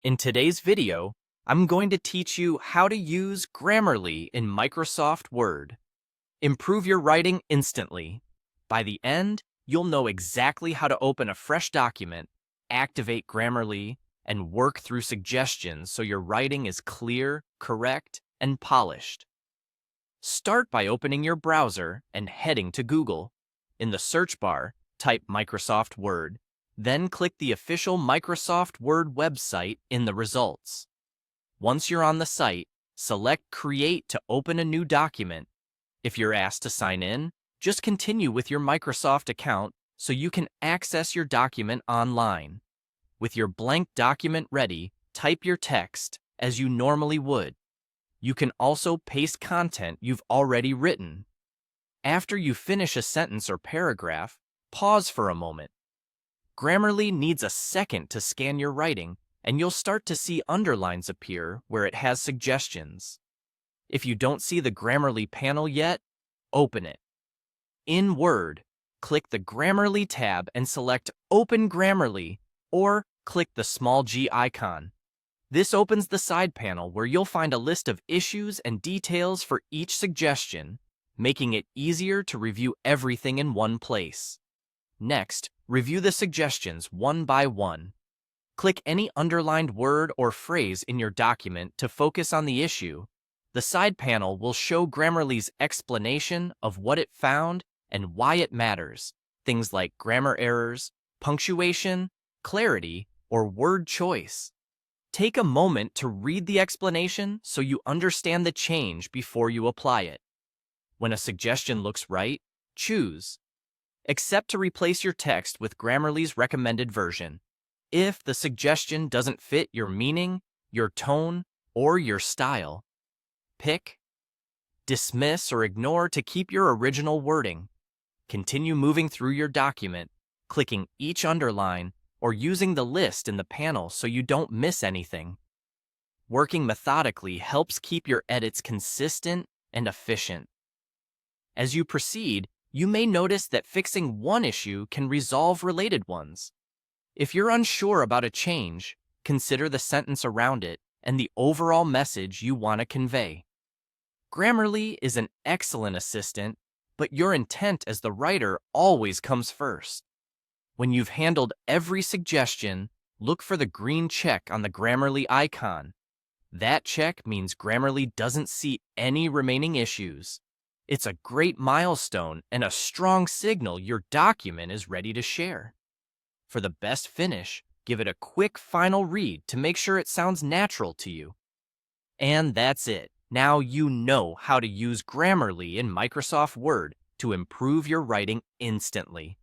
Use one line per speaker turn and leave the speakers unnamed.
In today's video, I'm going to teach you how to use Grammarly in Microsoft Word. Improve your writing instantly. By the end, you'll know exactly how to open a fresh document, activate Grammarly, and work through suggestions so your writing is clear, correct, and polished. Start by opening your browser and heading to Google. In the search bar, type Microsoft Word. Then click the official Microsoft Word website in the results. Once you're on the site, select Create to open a new document. If you're asked to sign in, just continue with your Microsoft account so you can access your document online. With your blank document ready, type your text as you normally would. You can also paste content you've already written. After you finish a sentence or paragraph, pause for a moment. Grammarly needs a second to scan your writing, and you'll start to see underlines appear where it has suggestions. If you don't see the Grammarly panel yet, open it. In Word, click the Grammarly tab and select Open Grammarly, or click the small G icon. This opens the side panel where you'll find a list of issues and details for each suggestion, making it easier to review everything in one place. Next, review the suggestions one by one. Click any underlined word or phrase in your document to focus on the issue. The side panel will show Grammarly's explanation of what it found and why it matters, things like grammar errors, punctuation, clarity, or word choice. Take a moment to read the explanation so you understand the change before you apply it. When a suggestion looks right, choose. Accept to replace your text with Grammarly's recommended version. If the suggestion doesn't fit your meaning, your tone, or your style, pick, dismiss, or ignore to keep your original wording. Continue moving through your document, clicking each underline, or using the list in the panel so you don't miss anything. Working methodically helps keep your edits consistent and efficient. As you proceed, you may notice that fixing one issue can resolve related ones. If you're unsure about a change, consider the sentence around it and the overall message you want to convey. Grammarly is an excellent assistant, but your intent as the writer always comes first. When you've handled every suggestion, look for the green check on the Grammarly icon. That check means Grammarly doesn't see any remaining issues. It's a great milestone and a strong signal your document is ready to share. For the best finish, give it a quick final read to make sure it sounds natural to you. And that's it. Now you know how to use Grammarly in Microsoft Word to improve your writing instantly.